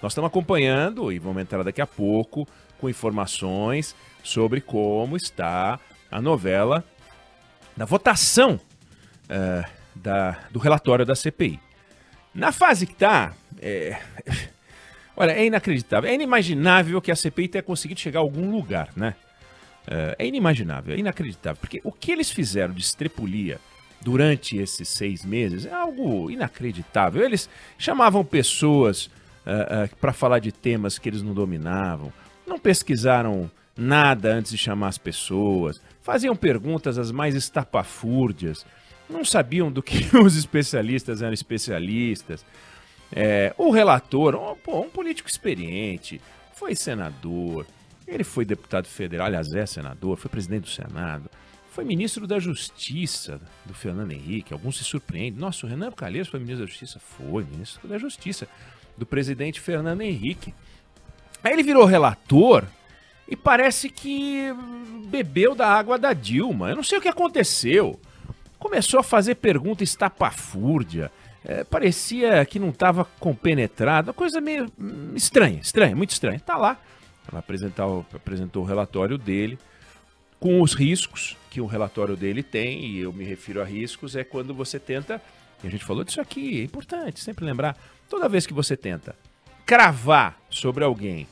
Nós estamos acompanhando e vamos entrar daqui a pouco com informações sobre como está a novela da votação do relatório da CPI. Na fase que está, olha, é inacreditável, é inimaginável que a CPI tenha conseguido chegar a algum lugar, né? É inimaginável, é inacreditável, porque o que eles fizeram de estrepulia durante esses 6 meses é algo inacreditável. Eles chamavam pessoas para falar de temas que eles não dominavam, não pesquisaram nada antes de chamar as pessoas, faziam perguntas as mais estapafúrdias, não sabiam do que os especialistas eram especialistas. O relator, um político experiente, foi senador, ele foi deputado federal, aliás, é senador, foi presidente do Senado, foi ministro da Justiça do Fernando Henrique. Alguns se surpreendem. Nossa, o Renan Calheiros foi ministro da Justiça? Foi ministro da Justiça do presidente Fernando Henrique. Aí ele virou relator e parece que bebeu da água da Dilma. Eu não sei o que aconteceu. Começou a fazer pergunta estapafúrdia. Parecia que não estava compenetrado. Uma coisa meio estranha, muito estranha. Tá lá. Ela apresentou o relatório dele com os riscos que o relatório dele tem, e eu me refiro a riscos, é quando você tenta, e a gente falou disso aqui, é importante sempre lembrar, toda vez que você tenta cravar sobre alguém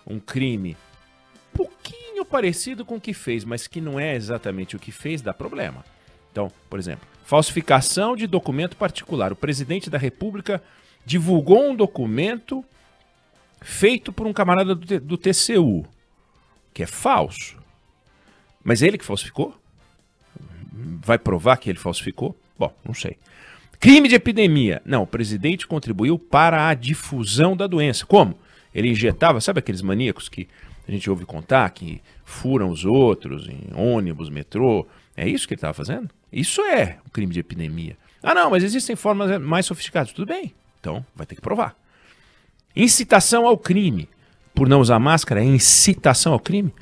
um crime um pouquinho parecido com o que fez, mas que não é exatamente o que fez, dá problema. Então, por exemplo, falsificação de documento particular. O presidente da República divulgou um documento feito por um camarada do TCU, que é falso. Mas ele que falsificou? Vai provar que ele falsificou? Bom, não sei. Crime de epidemia. Não, o presidente contribuiu para a difusão da doença. Como? Ele injetava, sabe aqueles maníacos que a gente ouve contar, que furam os outros em ônibus, metrô? É isso que ele estava fazendo? Isso é um crime de epidemia. Ah, não, mas existem formas mais sofisticadas. Tudo bem, então vai ter que provar. Incitação ao crime. Por não usar máscara, é incitação ao crime.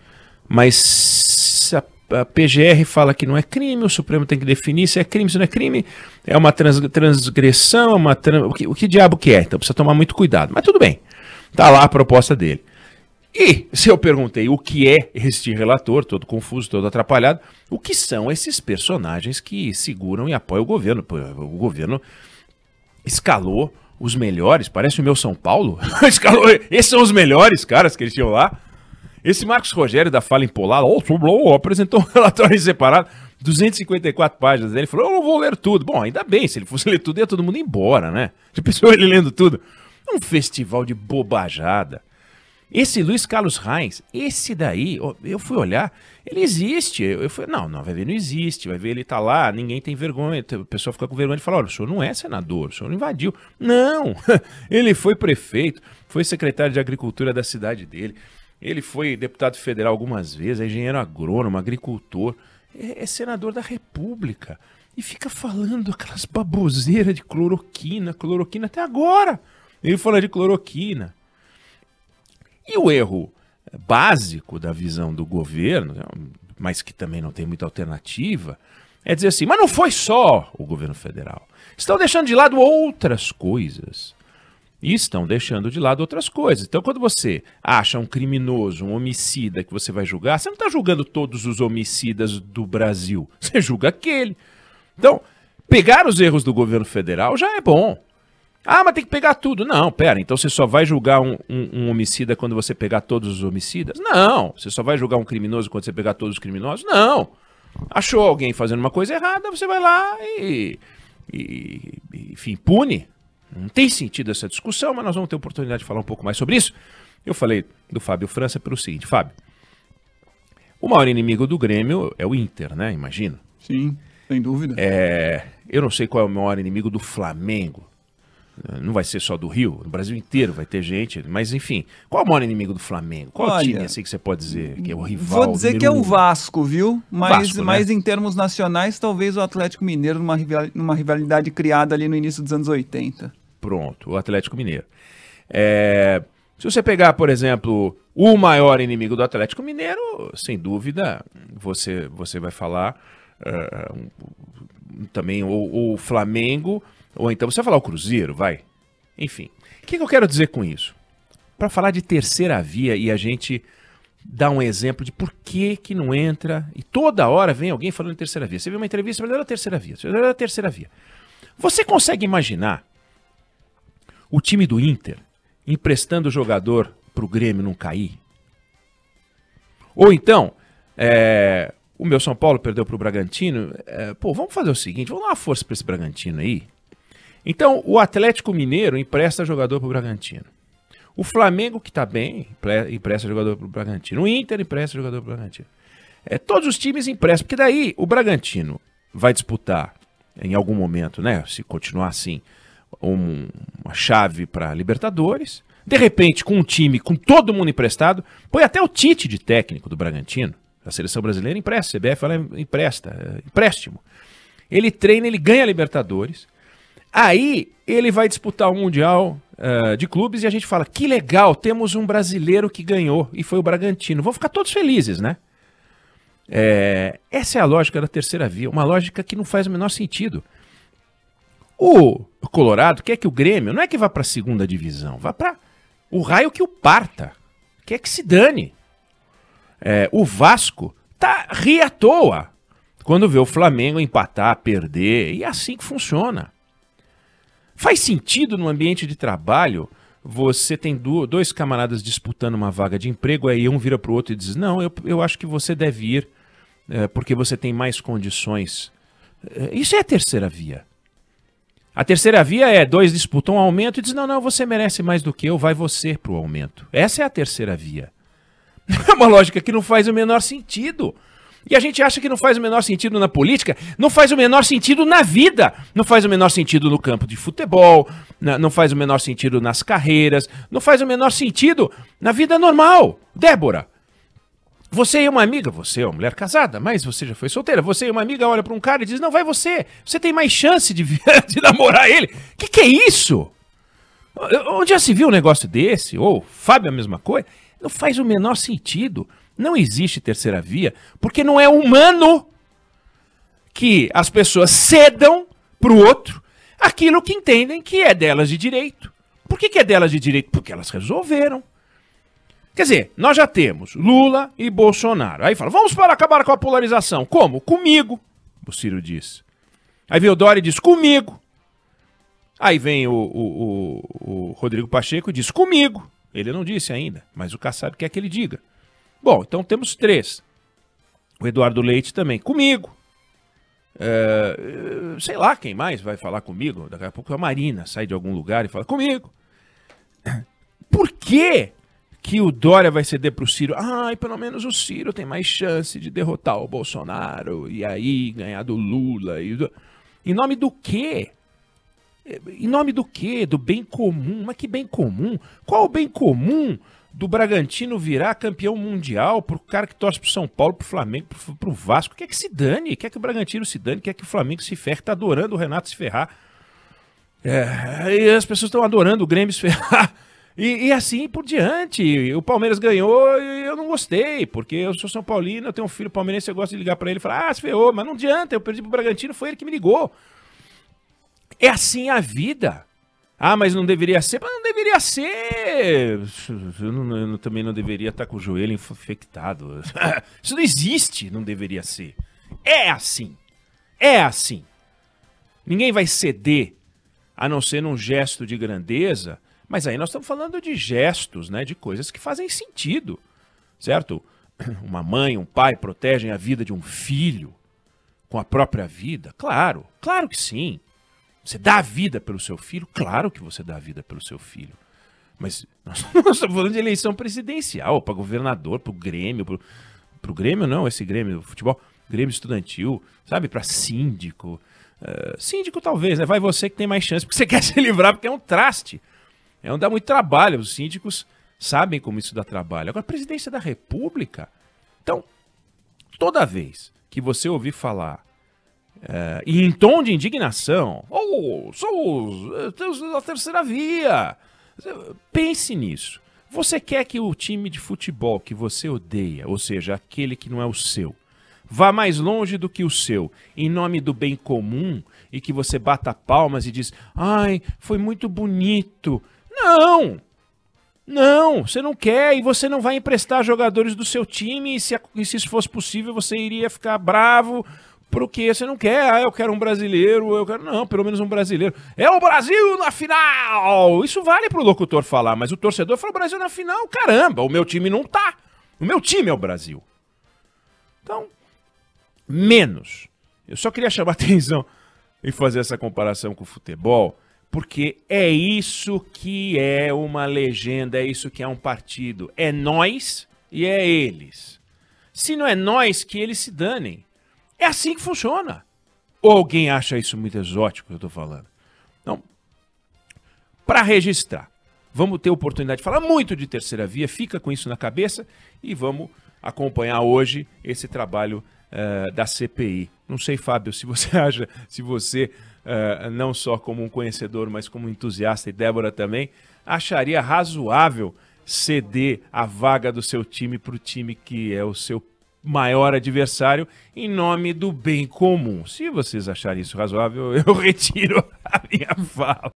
Mas se a PGR fala que não é crime, o Supremo tem que definir se é crime, se não é crime. É uma transgressão, o que diabo que é? Então precisa tomar muito cuidado. Mas tudo bem, tá lá a proposta dele. E se eu perguntei o que é este relator, todo confuso, todo atrapalhado, o que são esses personagens que seguram e apoiam o governo? O governo escalou os melhores, parece o meu São Paulo. Esses são os melhores caras que eles tinham lá. Esse Marcos Rogério da Fala Empolada apresentou um relatório separado, 254 páginas. Ele falou, eu não vou ler tudo. Bom, ainda bem, se ele fosse ler tudo, ia todo mundo embora, né? Já pensou ele lendo tudo? Um festival de bobajada. Esse Luiz Carlos Reis, esse daí, eu fui olhar, ele existe. Eu fui, não, vai ver, não existe. Vai ver, ele tá lá, ninguém tem vergonha. A pessoa fica com vergonha de falar, olha, o senhor não é senador, o senhor não invadiu. Não, ele foi prefeito, foi secretário de agricultura da cidade dele. Ele foi deputado federal algumas vezes, é engenheiro agrônomo, agricultor, é senador da República. E fica falando aquelas baboseiras de cloroquina até agora. Ele fala de cloroquina. E o erro básico da visão do governo, mas que também não tem muita alternativa, é dizer assim, mas não foi só o governo federal. Estão deixando de lado outras coisas. E estão deixando de lado outras coisas. Então, quando você acha um criminoso, um homicida que você vai julgar, você não está julgando todos os homicidas do Brasil. Você julga aquele. Então, pegar os erros do governo federal já é bom. Ah, mas tem que pegar tudo. Não, pera, então você só vai julgar um homicida quando você pegar todos os homicidas? Não. Você só vai julgar um criminoso quando você pegar todos os criminosos? Não. Achou alguém fazendo uma coisa errada, você vai lá enfim, pune. Não tem sentido essa discussão, mas nós vamos ter oportunidade de falar um pouco mais sobre isso. Eu falei do Fábio França pelo seguinte, Fábio, o maior inimigo do Grêmio é o Inter, né? Imagino. Sim, sem dúvida. Eu não sei qual é o maior inimigo do Flamengo. Não vai ser só do Rio, no Brasil inteiro vai ter gente, mas enfim. Qual é o maior inimigo do Flamengo? Qual Olha, time assim que você pode dizer que é o rival? Vou dizer que é o Vasco, viu? Mas, Vasco, né? em termos nacionais, talvez o Atlético Mineiro numa rivalidade criada ali no início dos anos 80. Pronto, o Atlético Mineiro. Se você pegar, por exemplo, o maior inimigo do Atlético Mineiro, sem dúvida, você vai falar também ou o Flamengo, ou então você vai falar o Cruzeiro, vai. Enfim, o que eu quero dizer com isso? para falar de terceira via e a gente dar um exemplo de por que que não entra. E toda hora vem alguém falando de terceira via. Você viu uma entrevista, mas era a terceira via. Era a terceira via. Você consegue imaginar o time do Inter emprestando o jogador para o Grêmio não cair? Ou então, o meu São Paulo perdeu para o Bragantino. Pô, vamos fazer o seguinte, vamos dar uma força para esse Bragantino aí. Então, o Atlético Mineiro empresta jogador para o Bragantino. O Flamengo, que está bem, empresta jogador para o Bragantino. O Inter empresta jogador para o Bragantino. Todos os times emprestam, porque daí o Bragantino vai disputar, em algum momento, né, se continuar assim, uma chave para Libertadores. De repente, com um time, com todo mundo emprestado, põe até o Tite de técnico do Bragantino. A seleção brasileira empresta, a CBF ela empresta, empréstimo. Ele treina, ele ganha a Libertadores. Aí ele vai disputar o Mundial de Clubes e a gente fala, que legal, temos um brasileiro que ganhou e foi o Bragantino. Vão ficar todos felizes, né? Essa é a lógica da terceira via, uma lógica que não faz o menor sentido. O Colorado quer que o Grêmio, não é que vá para a segunda divisão, vá para o raio que o parta, quer que se dane. O Vasco ri à toa quando vê o Flamengo empatar, perder, e é assim que funciona. Faz sentido no ambiente de trabalho você tem dois camaradas disputando uma vaga de emprego, aí um vira para o outro e diz, não, eu acho que você deve ir porque você tem mais condições. Isso é a terceira via. A terceira via é, dois disputam um aumento e diz, não, você merece mais do que eu, vai você para o aumento. Essa é a terceira via. É uma lógica que não faz o menor sentido. E a gente acha que não faz o menor sentido na política, não faz o menor sentido na vida, não faz o menor sentido no campo de futebol, não faz o menor sentido nas carreiras, não faz o menor sentido na vida normal. Débora, você e uma amiga, você é uma mulher casada, mas você já foi solteira, você e uma amiga olha para um cara e diz, não, vai você tem mais chance de namorar ele. Que é isso? Onde já se viu um negócio desse? Ou Fábio a mesma coisa? Não faz o menor sentido. Não existe terceira via, porque não é humano que as pessoas cedam para o outro aquilo que entendem que é delas de direito. Por que é delas de direito? Porque elas resolveram. Quer dizer, nós já temos Lula e Bolsonaro. Aí fala, vamos para acabar com a polarização. Como? Comigo, o Ciro diz. Aí vem o Dória e diz, comigo. Aí vem o Rodrigo Pacheco e diz, comigo. Ele não disse ainda, mas o Kassab quer que ele diga. Bom, então temos três. O Eduardo Leite também. Comigo. Sei lá quem mais vai falar comigo. Daqui a pouco a Marina sai de algum lugar e fala comigo. Por que o Dória vai ceder para o Ciro? Pelo menos o Ciro tem mais chance de derrotar o Bolsonaro e aí ganhar do Lula. Em nome do quê? Em nome do quê? Do bem comum. Mas que bem comum? Qual o bem comum do Bragantino virar campeão mundial pro cara que torce pro São Paulo, pro Flamengo, pro Vasco? Quer que se dane, quer que o Bragantino se dane, quer que o Flamengo se ferre, tá adorando o Renato se ferrar. E as pessoas estão adorando o Grêmio se ferrar. E assim por diante. O Palmeiras ganhou e eu não gostei, porque eu sou São Paulino, eu tenho um filho palmeirense, eu gosto de ligar pra ele e falar, se ferrou, mas não adianta, eu perdi pro Bragantino, foi ele que me ligou. É assim a vida. Mas não deveria ser? Mas não deveria ser. Eu também não deveria estar com o joelho infectado. Isso não existe, não deveria ser. É assim. É assim. Ninguém vai ceder, a não ser num gesto de grandeza. Mas aí nós estamos falando de gestos, né? De coisas que fazem sentido. Certo? Uma mãe, um pai protegem a vida de um filho com a própria vida. Claro, claro que sim. Você dá a vida pelo seu filho? Claro que você dá a vida pelo seu filho. Mas nós estamos falando de eleição presidencial, para governador, para o Grêmio, para o Grêmio não, esse Grêmio do futebol, Grêmio estudantil, sabe, para síndico. Síndico talvez, né? Vai você que tem mais chance, porque você quer se livrar, porque é um traste. Dá muito trabalho, os síndicos sabem como isso dá trabalho. Agora, a presidência da República. Então, toda vez que você ouvir falar e em tom de indignação, somos a terceira via. Pense nisso. Você quer que o time de futebol que você odeia, ou seja, aquele que não é o seu, vá mais longe do que o seu, em nome do bem comum, e que você bata palmas e diz, foi muito bonito. Não! Não, você não quer e você não vai emprestar jogadores do seu time e se isso fosse possível você iria ficar bravo porque você não quer. Ah, eu quero um brasileiro, eu quero... Não, pelo menos um brasileiro. É o Brasil na final! Isso vale pro locutor falar, mas o torcedor fala: o Brasil na final, caramba, o meu time não tá. O meu time é o Brasil. Então, menos. Eu só queria chamar a atenção e fazer essa comparação com o futebol, porque é isso que é uma legenda, é isso que é um partido. É nós e é eles. Se não é nós, que eles se danem. É assim que funciona. Ou alguém acha isso muito exótico que eu estou falando? Então, para registrar, vamos ter oportunidade de falar muito de terceira via, fica com isso na cabeça e vamos acompanhar hoje esse trabalho da CPI. Não sei, Fábio, se você acha, se você, não só como um conhecedor, mas como entusiasta, e Débora também, acharia razoável ceder a vaga do seu time para o time que é o seu maior adversário em nome do bem comum. Se vocês acharem isso razoável, eu retiro a minha fala.